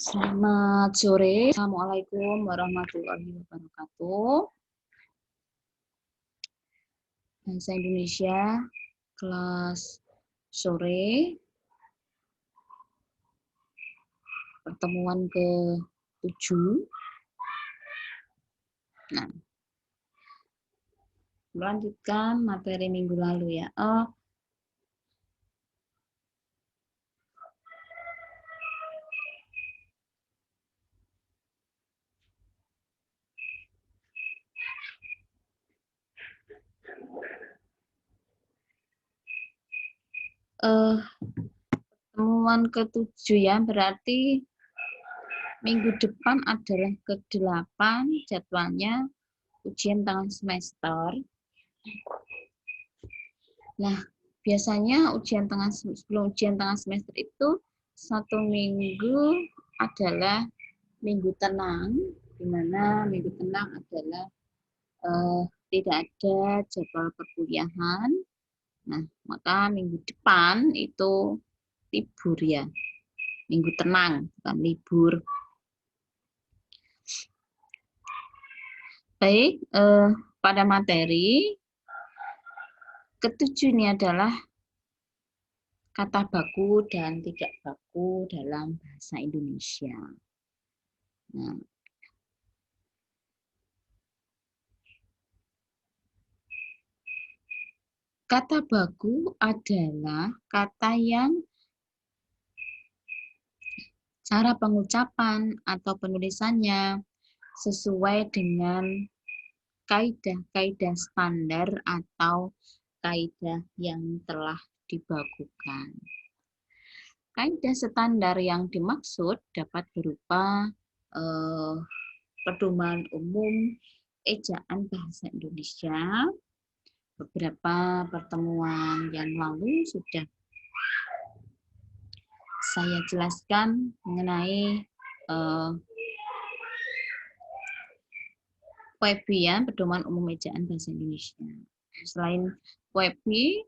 Selamat sore. Assalamualaikum warahmatullahi wabarakatuh. Bahasa Indonesia kelas sore, pertemuan ke-7. Nah, melanjutkan materi minggu lalu ya. Pertemuan ke-7 ya, berarti minggu depan adalah ke-8 jadwalnya ujian tengah semester. Nah, biasanya sebelum ujian tengah semester itu 1 minggu adalah minggu tenang, di mana minggu tenang adalah tidak ada jadwal perkuliahan. Nah, maka minggu depan itu libur ya, minggu tenang, bukan libur. Baik, pada materi ke-7 ini adalah kata baku dan tidak baku dalam bahasa Indonesia. Nah, kata baku adalah kata yang cara pengucapan atau penulisannya sesuai dengan kaidah-kaidah standar atau kaidah yang telah dibakukan. Kaidah standar yang dimaksud dapat berupa pedoman umum ejaan bahasa Indonesia. Beberapa pertemuan yang lalu sudah saya jelaskan mengenai WEBI ya, pedoman umum ejaan bahasa Indonesia. Selain WEBI,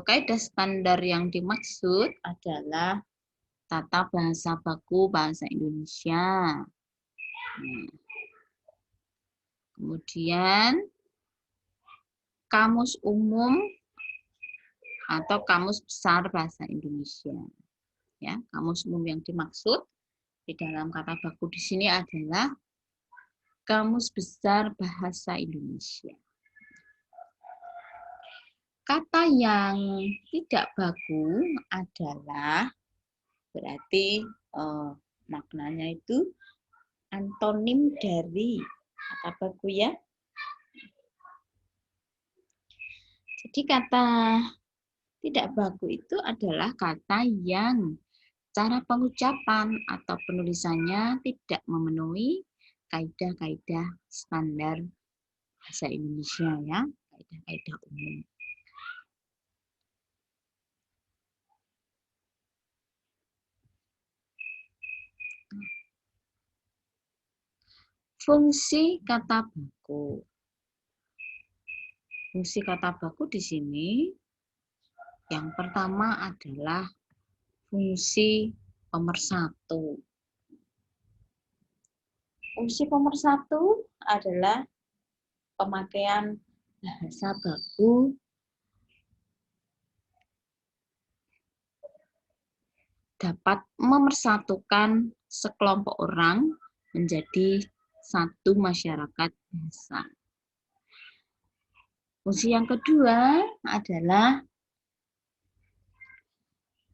kaidah standar yang dimaksud adalah tata bahasa baku bahasa Indonesia. Kemudian kamus umum atau kamus besar bahasa Indonesia. Ya, kamus umum yang dimaksud di dalam kata baku di sini adalah Kamus Besar Bahasa Indonesia. Kata yang tidak baku adalah berarti maknanya itu antonim dari kata baku ya. Jadi kata tidak baku itu adalah kata yang cara pengucapan atau penulisannya tidak memenuhi kaidah-kaidah standar bahasa Indonesia ya, kaidah-kaidah umum. Fungsi kata baku. Fungsi kata baku di sini yang pertama adalah fungsi pemersatu. Fungsi pemersatu adalah pemakaian bahasa baku dapat memersatukan sekelompok orang menjadi satu masyarakat bahasa. Fungsi yang kedua adalah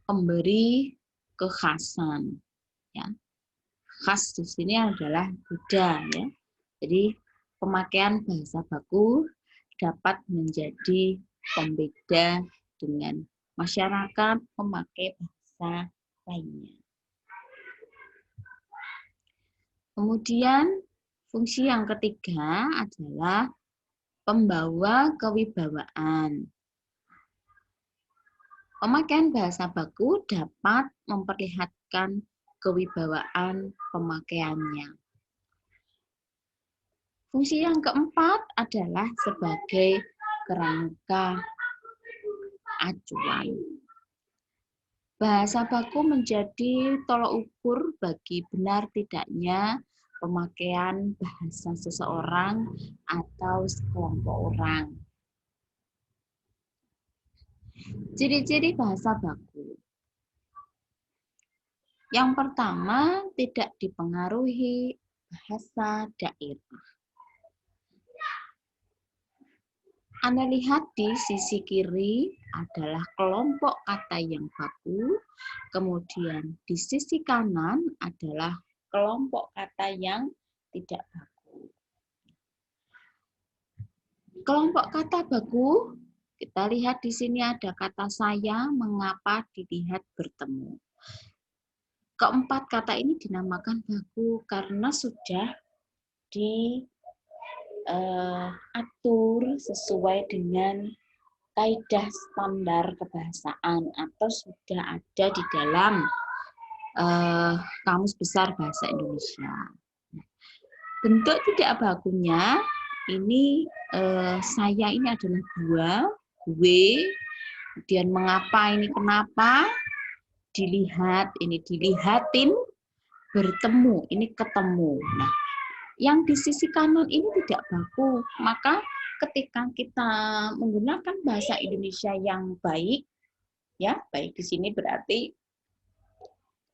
pemberi kekhasan. Ya. Khas di sini adalah Buddha. Ya. Jadi pemakaian bahasa baku dapat menjadi pembeda dengan masyarakat pemakai bahasa lainnya. Kemudian fungsi yang ketiga adalah pembawa kewibawaan. Pemakaian bahasa baku dapat memperlihatkan kewibawaan pemakaiannya. Fungsi yang keempat adalah sebagai kerangka acuan. Bahasa baku menjadi tolok ukur bagi benar tidaknya pemakaian bahasa seseorang atau sekelompok orang. Ciri-ciri bahasa baku. Yang pertama, tidak dipengaruhi bahasa daerah. Anda lihat di sisi kiri adalah kelompok kata yang baku, kemudian di sisi kanan adalah kelompok kata yang tidak baku. Kelompok kata baku, kita lihat di sini ada kata saya, mengapa, dilihat, bertemu. Keempat kata ini dinamakan baku karena sudah diatur sesuai dengan kaidah standar kebahasaan atau sudah ada di dalam Kamus Besar Bahasa Indonesia. Bentuk tidak bakunya ini saya ini adalah gua, gue, kemudian mengapa ini kenapa, dilihat ini dilihatin, bertemu ini ketemu. Nah, yang di sisi kanan ini tidak baku, maka ketika kita menggunakan bahasa Indonesia yang baik, ya baik di sini berarti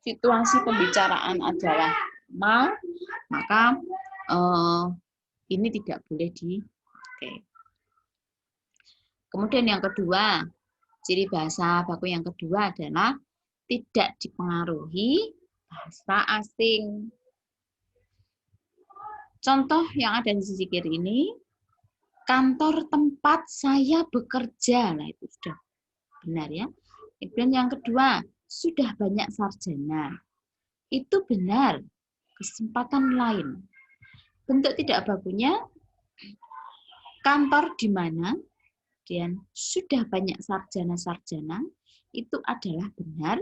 situasi pembicaraan adalah maka ini tidak boleh dipakai. Kemudian yang kedua, ciri bahasa baku yang kedua adalah tidak dipengaruhi bahasa asing. Contoh yang ada di sisi kiri ini, kantor tempat saya bekerja. Nah, itu sudah benar ya. Kemudian yang kedua, sudah banyak sarjana. Itu benar. Kesempatan lain. Bentuk tidak bakunya, kantor di mana, dan sudah banyak sarjana-sarjana, itu adalah benar.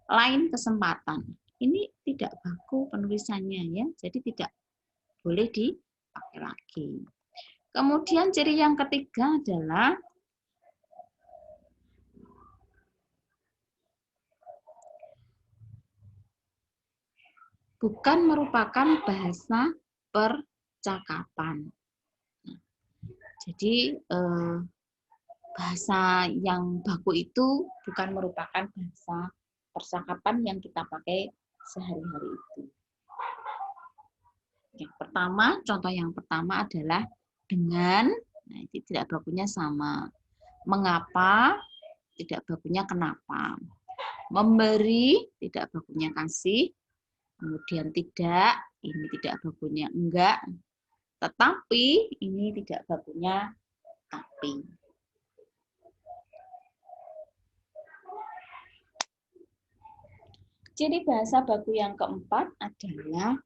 Lain kesempatan. Ini tidak baku penulisannya ya, jadi tidak boleh dipakai lagi. Kemudian ciri yang ketiga adalah bukan merupakan bahasa percakapan. Nah, jadi bahasa yang baku itu bukan merupakan bahasa percakapan yang kita pakai sehari-hari itu. Yang pertama, contoh yang pertama adalah dengan, nah itu tidak bakunya sama. Mengapa, tidak bakunya kenapa. Memberi, tidak bakunya kasih. Kemudian tidak, ini tidak bakunya enggak. Tetapi, ini tidak bakunya tapi. Ciri bahasa baku yang keempat adalah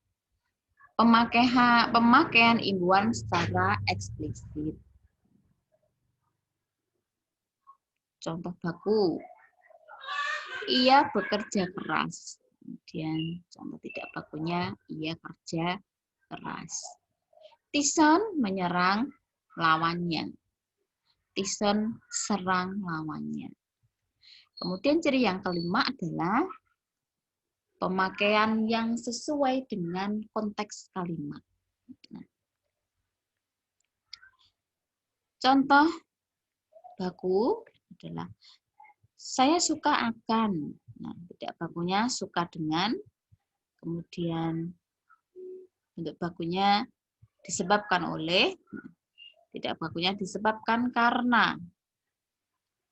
pemakaian imbuhan secara eksplisit. Contoh baku, ia bekerja keras. Kemudian contoh tidak bakunya, ia kerja keras. Tyson menyerang lawannya. Tyson serang lawannya. Kemudian ciri yang kelima adalah pemakaian yang sesuai dengan konteks kalimat. Nah, contoh baku adalah saya suka akan. Nah, tidak bakunya suka dengan. Kemudian bentuk bakunya disebabkan oleh. Tidak bakunya disebabkan karena.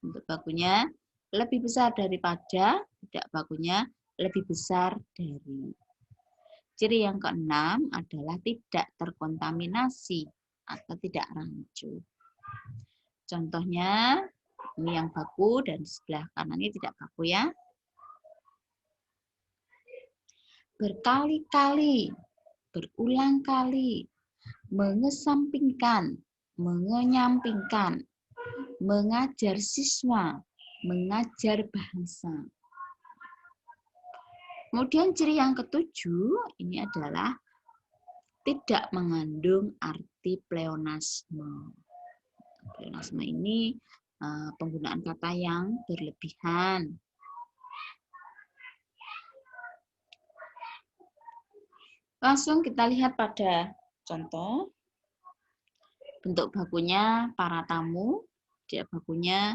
Bentuk bakunya lebih besar daripada. Tidak bakunya lebih besar dari. Ciri yang keenam adalah tidak terkontaminasi atau tidak rancu. Contohnya, ini yang baku dan di sebelah kanan ini tidak baku ya. Berkali-kali, berulang kali, mengesampingkan, mengenyampingkan, mengajar siswa, mengajar bahasa. Kemudian ciri yang ketujuh ini adalah tidak mengandung arti pleonasme. Pleonasme ini penggunaan kata yang berlebihan. Langsung kita lihat pada contoh. Bentuk bakunya para tamu, tidak bakunya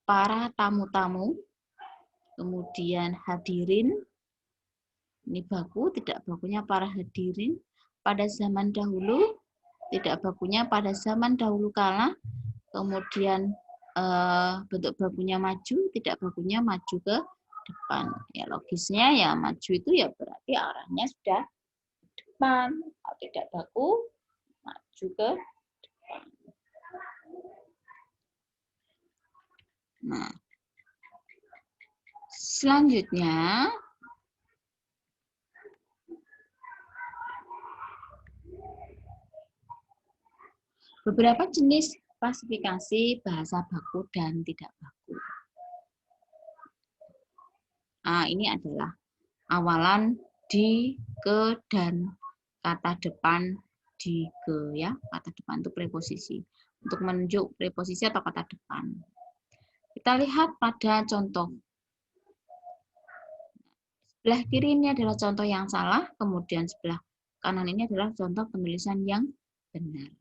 para tamu-tamu, kemudian hadirin, ini baku, tidak bakunya para hadirin, pada zaman dahulu, tidak bakunya pada zaman dahulu kala, kemudian bentuk bakunya maju, tidak bakunya maju ke depan. Ya logisnya ya maju itu ya berarti arahnya sudah depan, kalau tidak baku, maju ke depan. Nah, selanjutnya beberapa jenis klasifikasi bahasa baku dan tidak baku. Nah, ini adalah awalan di, ke, dan kata depan di, ke, ya. Kata depan itu preposisi. Untuk menunjuk preposisi atau kata depan. Kita lihat pada contoh. Sebelah kiri ini adalah contoh yang salah, kemudian sebelah kanan ini adalah contoh penulisan yang benar.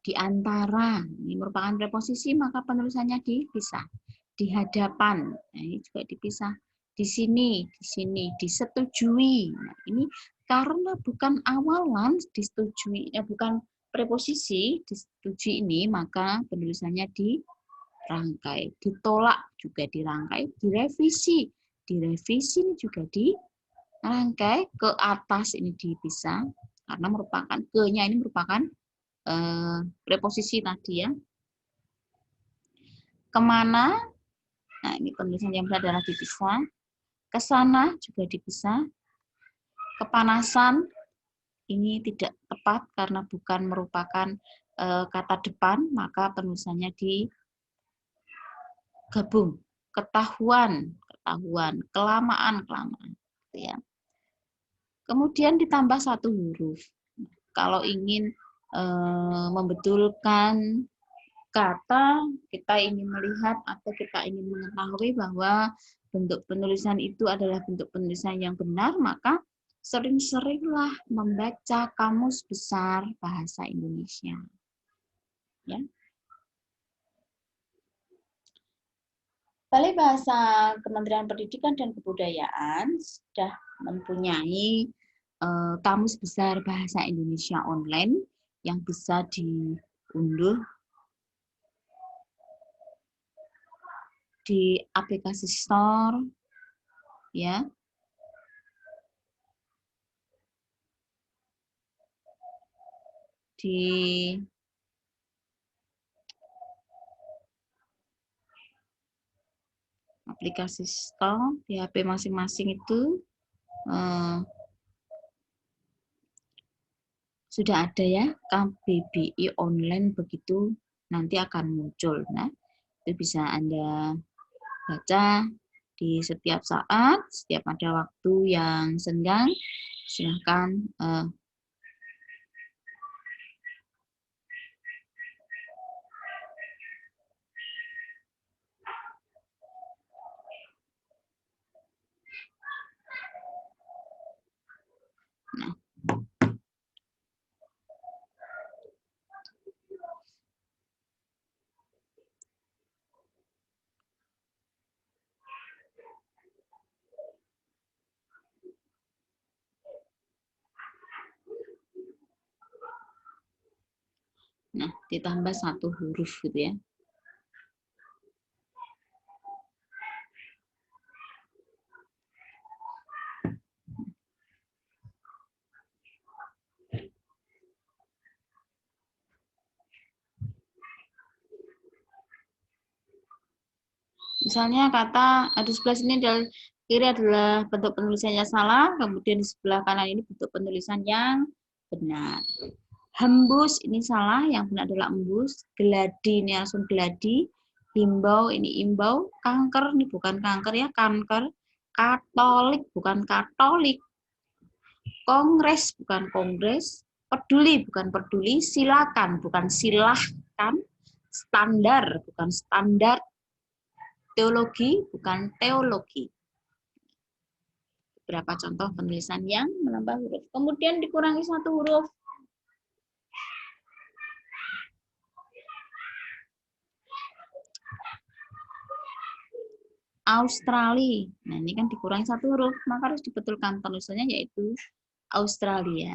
Di antara, ini merupakan preposisi, maka penulisannya dipisah. Di hadapan, nah ini juga dipisah. Di sini, disetujui. Nah, ini karena bukan awalan disetujui, bukan preposisi disetujui ini, maka penulisannya dirangkai. Ditolak juga dirangkai, direvisi. Direvisi ini juga dirangkai, ke atas ini dipisah, karena merupakan, ke-nya ini merupakan preposisi tadi ya. Kemana? Nah, ini penulisan yang benar adalah dipisah. Kesana juga dipisah. Kepanasan ini tidak tepat karena bukan merupakan kata depan, maka penulisannya digabung. Ketahuan, ketahuan. Kelamaan, kelamaan. Ya. Kemudian ditambah satu huruf. Kalau ingin membetulkan kata, kita ingin melihat atau kita ingin mengetahui bahwa bentuk penulisan itu adalah bentuk penulisan yang benar, maka sering-seringlah membaca Kamus Besar Bahasa Indonesia. Ya. Balai Bahasa Kementerian Pendidikan dan Kebudayaan sudah mempunyai Kamus Besar Bahasa Indonesia online yang bisa diunduh di aplikasi store, ya. Di aplikasi store di HP masing-masing itu sudah ada ya, KBBI online, begitu nanti akan muncul. Nah, itu bisa Anda baca di setiap saat, setiap ada waktu yang senggang, silahkan nah. Nah, ditambah satu huruf gitu ya. Misalnya kata di sebelah sini adalah kiri adalah bentuk penulisannya salah, kemudian di sebelah kanan ini bentuk penulisan yang benar. Hembus ini salah, yang benar adalah embus. Geladi ini langsung geladi. Himbau ini imbau. Kanker ini bukan kanker ya, kanker. Katolik bukan katolik. Kongres bukan kongres. Peduli bukan peduli. Silakan bukan silahkan. Standar bukan standar. Teologi bukan teologi. Beberapa contoh penulisan yang menambah huruf. Kemudian dikurangi 1 huruf. Australia. Nah, ini kan dikurangi 1 huruf, maka harus dibetulkan penulisannya yaitu Australia.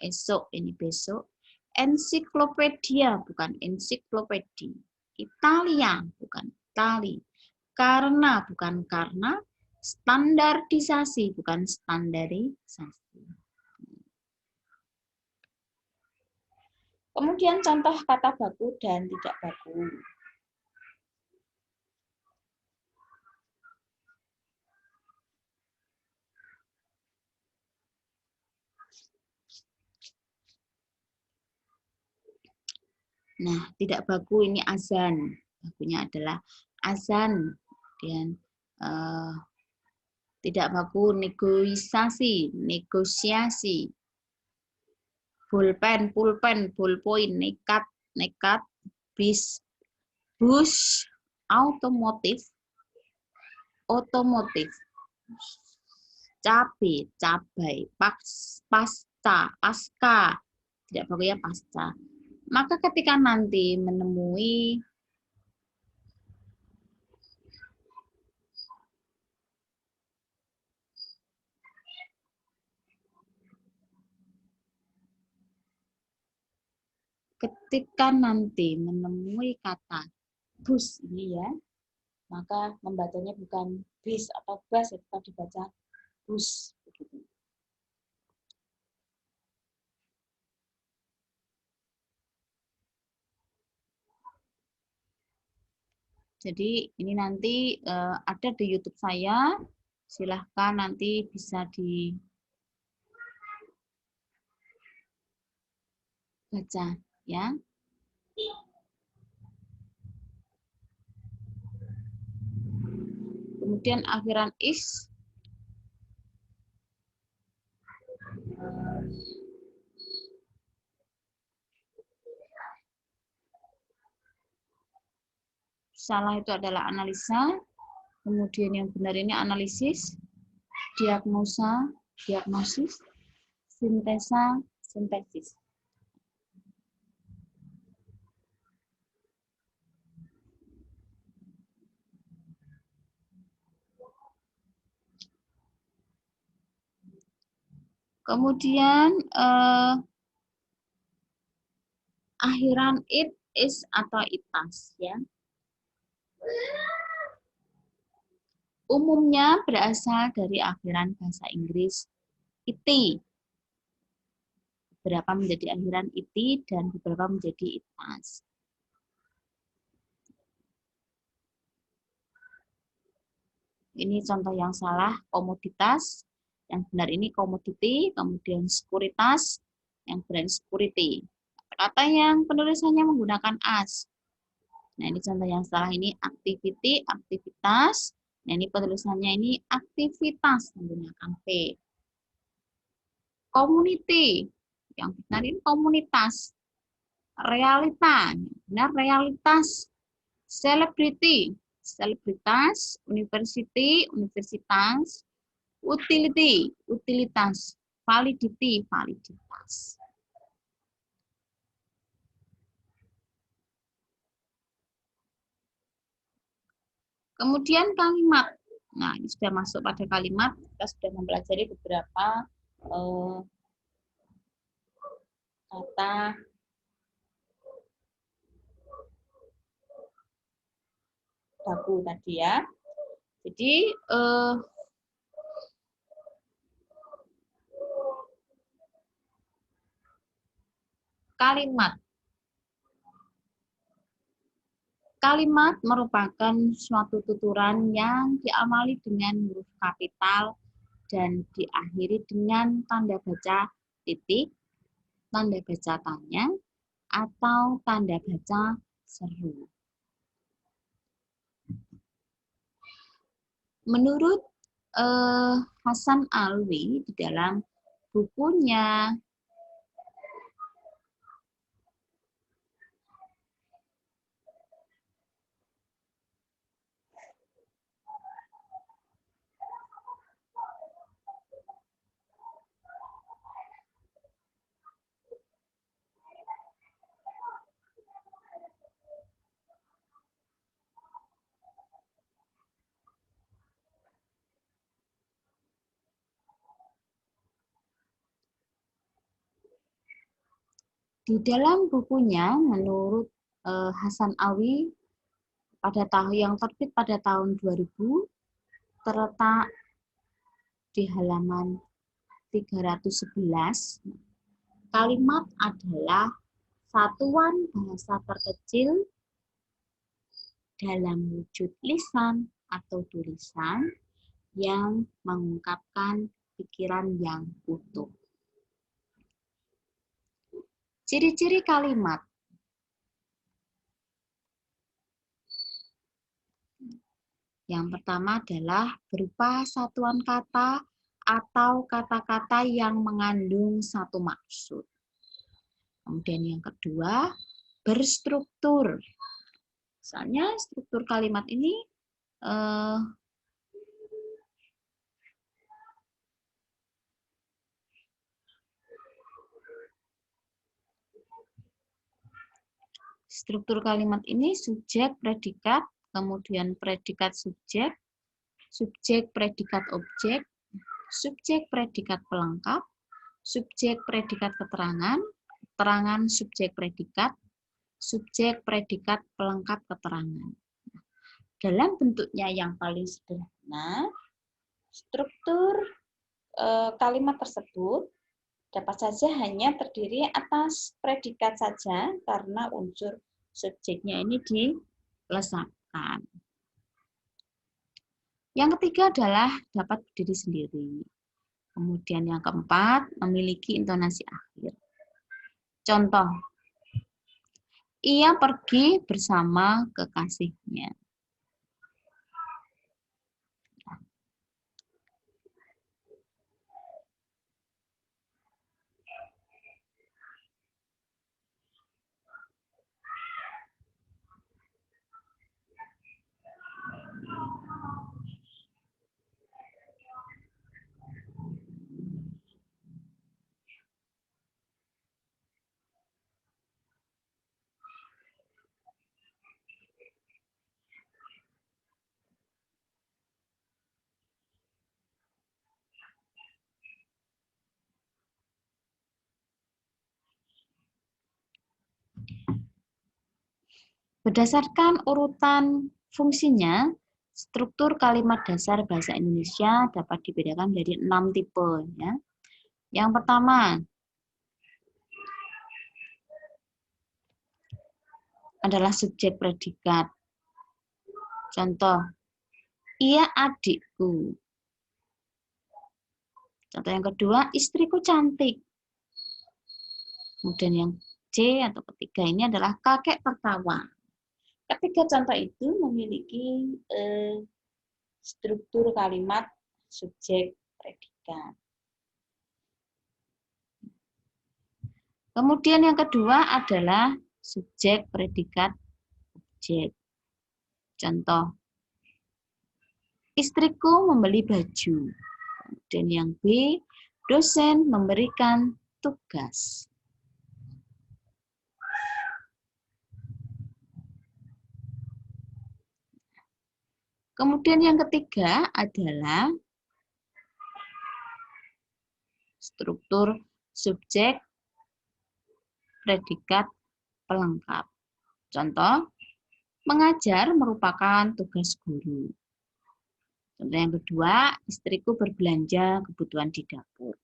Esok ini besok. Ensiklopedia bukan ensiklopedi. Italia bukan Itali. Karena bukan karena. Standarisasi bukan standarisasi. Kemudian contoh kata baku dan tidak baku. Nah, tidak baku ini azan. Bakunya adalah azan. Kemudian tidak baku negosiasi, negosiasi. Pulpen, pulpen, ballpoint, nekat, nekat, bis, bus, otomotif, otomotif. Cabai, cabai, pasca, pasca. Tidak baku ya pasca. Maka ketika nanti menemui kata bus ini ya, maka membacanya bukan bis atau bus, tetap dibaca bus. Begitu. Jadi ini nanti ada di YouTube saya, silahkan nanti bisa dibaca ya. Kemudian akhiran is. Salah itu adalah analisa, kemudian yang benar ini analisis, diagnosa, diagnosis, sintesa, sintesis. Kemudian akhiran it, is atau itas ya. Umumnya berasal dari akhiran bahasa Inggris iti. Beberapa menjadi akhiran iti dan beberapa menjadi itas. Ini contoh yang salah, komoditas. Yang benar ini komoditi, kemudian sekuritas, yang benar security. Kata yang penulisannya menggunakan as. Nah, ini contoh yang salah ini activity, aktivitas. Nah, ini penulisannya ini aktivitas menggunakan P. Community, yang benar ini komunitas. Realita, benar realitas. Celebrity, selebritas. University, universitas. Utility, utilitas. Validity, validitas. Kemudian kalimat. Nah, ini sudah masuk pada kalimat. Kita sudah mempelajari beberapa kata baku tadi ya. Jadi kalimat. Kalimat merupakan suatu tuturan yang diawali dengan huruf kapital dan diakhiri dengan tanda baca titik, tanda baca tanya, atau tanda baca seru. Menurut Hasan Alwi di dalam bukunya Di dalam bukunya, menurut Hasan Awi, pada tahun yang terbit pada tahun 2000, terletak di halaman 311, kalimat adalah satuan bahasa terkecil dalam wujud lisan atau tulisan yang mengungkapkan pikiran yang utuh. Ciri-ciri kalimat. Yang pertama adalah berupa satuan kata atau kata-kata yang mengandung satu maksud. Kemudian yang kedua, berstruktur. Misalnya struktur kalimat ini subjek predikat, kemudian predikat subjek, subjek predikat objek, subjek predikat pelengkap, subjek predikat keterangan, keterangan subjek predikat pelengkap keterangan. Dalam bentuknya yang paling sederhana, struktur kalimat tersebut dapat saja hanya terdiri atas predikat saja karena unsur subjeknya ini dilesatkan. Yang ketiga adalah dapat berdiri sendiri. Kemudian yang keempat, memiliki intonasi akhir. Contoh, ia pergi bersama kekasihnya. Berdasarkan urutan fungsinya, struktur kalimat dasar bahasa Indonesia dapat dibedakan dari 6 tipe. Ya. Yang pertama adalah subjek predikat. Contoh, ia adikku. Contoh yang kedua, istriku cantik. Kemudian yang C atau ketiga ini adalah kakek tertawa. Ketiga contoh itu memiliki struktur kalimat subjek predikat. Kemudian yang kedua adalah subjek predikat objek. Contoh, istriku membeli baju. Dan yang B, dosen memberikan tugas. Kemudian yang ketiga adalah struktur subjek predikat pelengkap. Contoh, mengajar merupakan tugas guru. Contoh yang kedua, istriku berbelanja kebutuhan di dapur.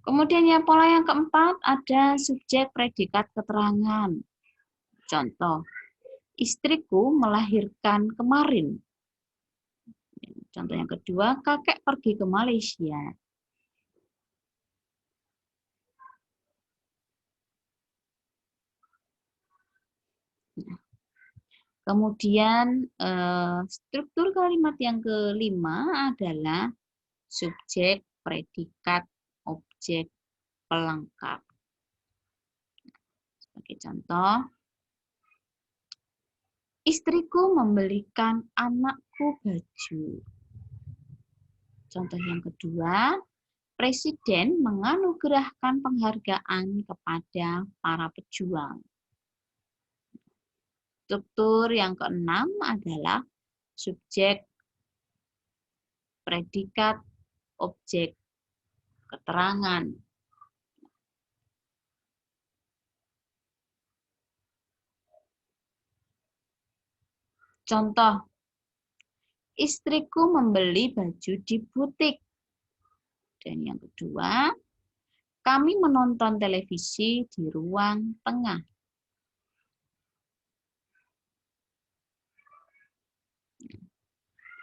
Kemudian yang pola yang keempat ada subjek predikat keterangan. Contoh, istriku melahirkan kemarin. Contoh yang kedua, kakek pergi ke Malaysia. Kemudian struktur kalimat yang kelima adalah subjek predikat objek pelengkap. Sebagai contoh, istriku membelikan anakku baju. Contoh yang kedua, Presiden menganugerahkan penghargaan kepada para pejuang. Struktur yang keenam adalah subjek predikat objek keterangan. Contoh, istriku membeli baju di butik. Dan yang kedua, kami menonton televisi di ruang tengah.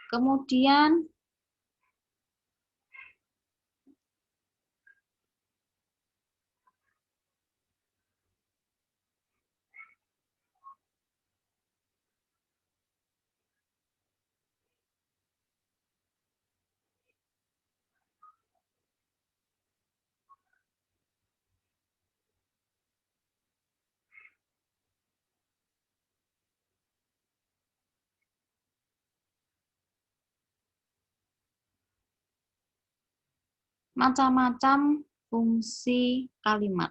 Kemudian, macam-macam fungsi kalimat.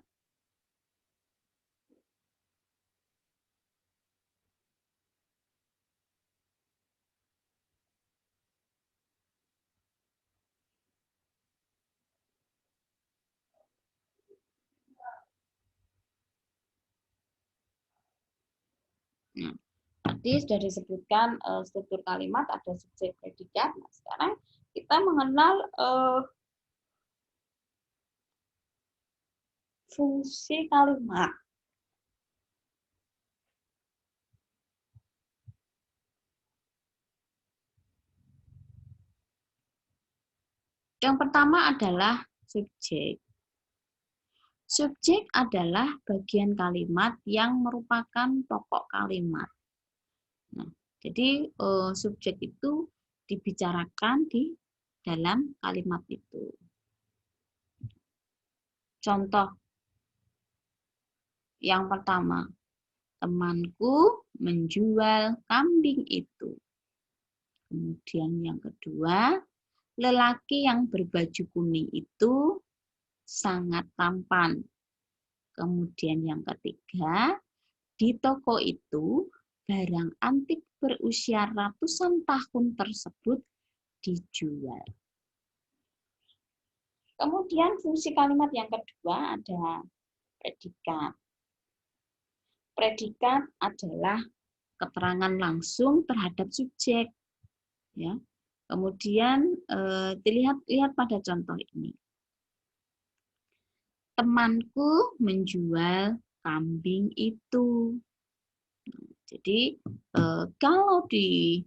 Nah, tadi sudah disebutkan struktur kalimat, ada subjek, predikat. Nah, sekarang kita mengenal fungsi kalimat. Yang pertama adalah subjek. Subjek adalah bagian kalimat yang merupakan pokok kalimat. Nah, jadi subjek itu dibicarakan di dalam kalimat itu. Contoh yang pertama, temanku menjual kambing itu. Kemudian yang kedua, lelaki yang berbaju kuning itu sangat tampan. Kemudian yang ketiga, di toko itu barang antik berusia ratusan tahun tersebut dijual. Kemudian fungsi kalimat yang kedua ada predikat. Predikat adalah keterangan langsung terhadap subjek. Ya. Kemudian lihat pada contoh ini. Temanku menjual kambing itu. Jadi kalau di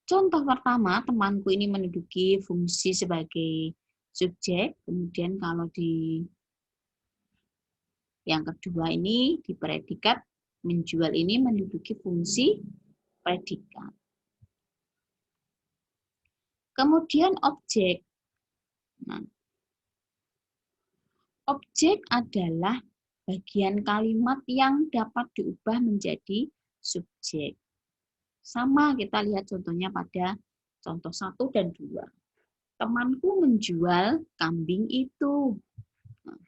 contoh pertama, temanku ini menduduki fungsi sebagai subjek. Kemudian kalau di yang kedua ini, di predikat, menjual ini menduduki fungsi predikat. Kemudian objek. Nah, objek adalah bagian kalimat yang dapat diubah menjadi subjek. Sama kita lihat contohnya pada contoh 1 dan 2. Temanku menjual kambing itu. Nah,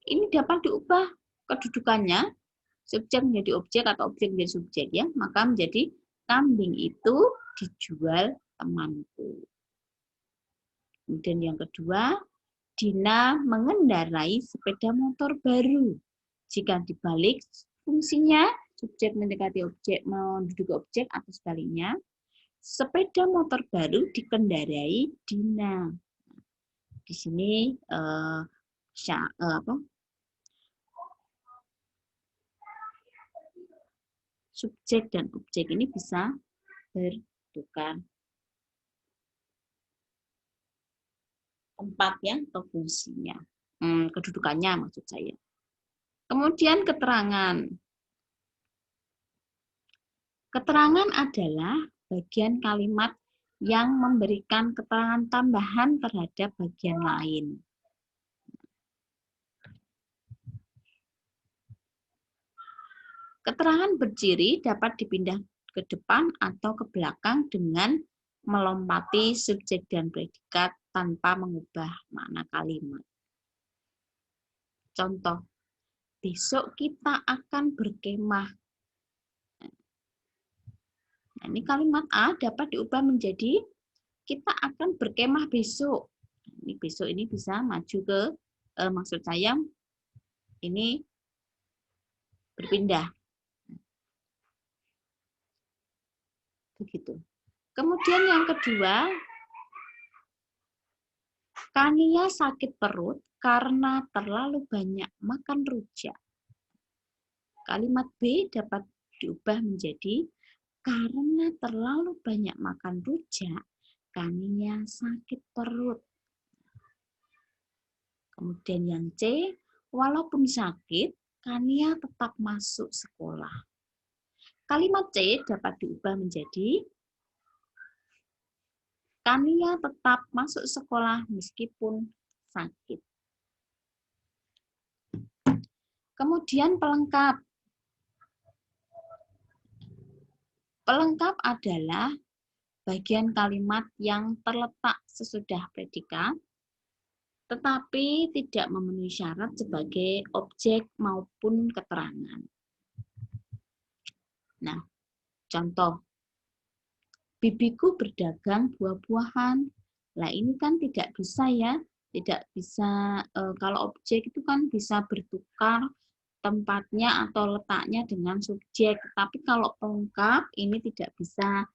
ini dapat diubah kedudukannya, subjek menjadi objek atau objek menjadi subjek ya, maka menjadi kambing itu dijual temanku. Kemudian yang kedua, Dina mengendarai sepeda motor baru. Jika dibalik fungsinya, subjek mendekati objek, menduduki objek atau sebaliknya, sepeda motor baru dikendarai Dina. Di sini subjek dan objek ini bisa bertukar tempatnya atau fungsinya, kedudukannya maksud saya. Kemudian keterangan. Keterangan adalah bagian kalimat yang memberikan keterangan tambahan terhadap bagian lain. Keterangan berciri dapat dipindah ke depan atau ke belakang dengan melompati subjek dan predikat tanpa mengubah makna kalimat. Contoh, besok kita akan berkemah. Nah, ini kalimat A dapat diubah menjadi kita akan berkemah besok. Ini besok ini bisa maju ke, maksud saya ini berpindah. begitu. Kemudian yang kedua, Kania sakit perut karena terlalu banyak makan rujak. Kalimat B dapat diubah menjadi karena terlalu banyak makan rujak, Kania sakit perut. Kemudian yang C, walaupun sakit, Kania tetap masuk sekolah. Kalimat C dapat diubah menjadi Kania tetap masuk sekolah meskipun sakit. Kemudian pelengkap. Pelengkap adalah bagian kalimat yang terletak sesudah predikat, tetapi tidak memenuhi syarat sebagai objek maupun keterangan. Nah, contoh, bibiku berdagang buah-buahan. Nah, ini kan tidak bisa ya, tidak bisa, kalau objek itu kan bisa bertukar tempatnya atau letaknya dengan subjek. Tapi kalau pelengkap ini tidak bisa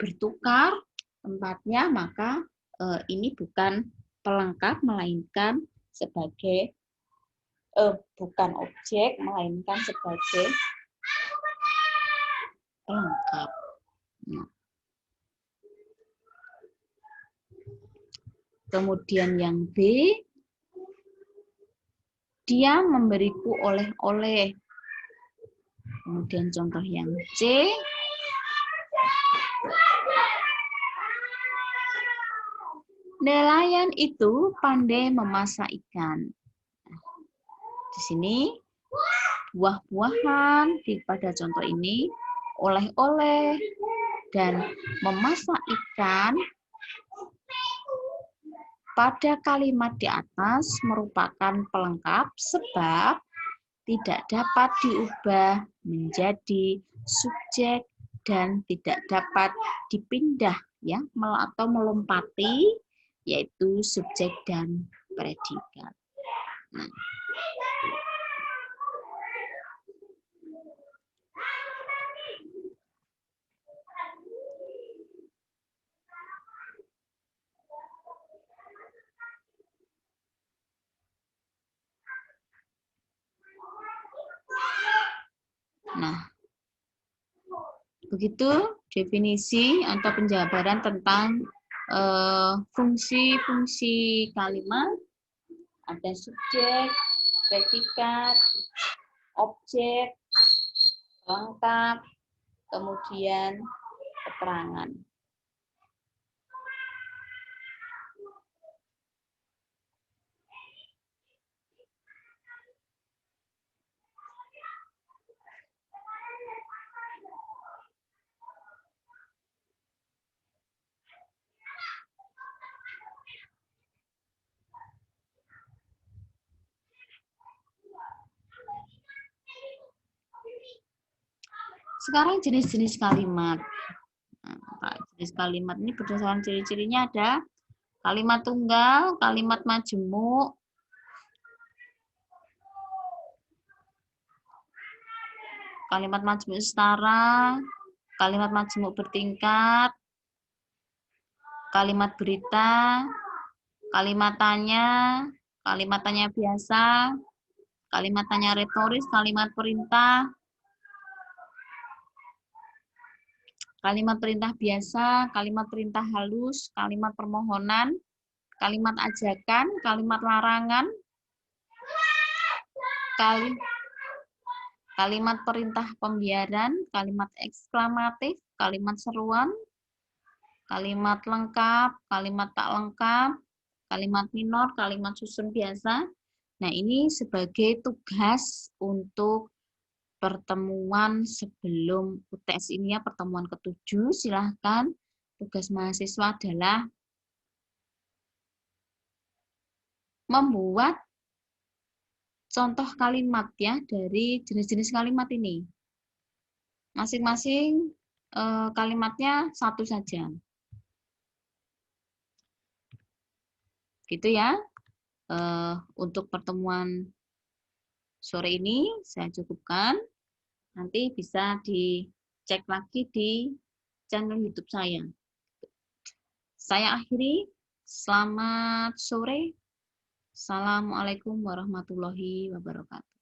bertukar tempatnya, maka ini bukan pelengkap, melainkan sebagai bukan objek, melainkan sebagai pelengkap. Nah. Kemudian yang B, dia memberiku oleh-oleh. Kemudian contoh yang C, nelayan itu pandai memasak ikan. Di sini buah-buahan pada contoh ini, oleh-oleh, dan memasak ikan pada kalimat di atas merupakan pelengkap sebab tidak dapat diubah menjadi subjek dan tidak dapat dipindah ya atau melompati, yaitu subjek dan predikat. Nah, begitu definisi atau penjabaran tentang fungsi-fungsi kalimat. Ada subjek, predikat, objek, pelengkap, kemudian keterangan. Sekarang jenis-jenis kalimat. Nah, jenis kalimat ini berdasarkan ciri-cirinya ada kalimat tunggal, kalimat majemuk, kalimat majemuk setara, kalimat majemuk bertingkat, kalimat berita, kalimat tanya biasa, kalimat tanya retoris, kalimat perintah, kalimat perintah biasa, kalimat perintah halus, kalimat permohonan, kalimat ajakan, kalimat larangan, kalimat perintah pembiaran, kalimat eksklamatif, kalimat seruan, kalimat lengkap, kalimat tak lengkap, kalimat minor, kalimat susun biasa. Nah, ini sebagai tugas untuk pertemuan sebelum UTS ini ya, pertemuan ke-7, silahkan tugas mahasiswa adalah membuat contoh kalimat ya dari jenis-jenis kalimat ini. Masing-masing kalimatnya satu saja. Gitu ya. Untuk pertemuan sore ini saya cukupkan. Nanti bisa dicek lagi di channel YouTube saya. Saya akhiri. Selamat sore. Assalamualaikum warahmatullahi wabarakatuh.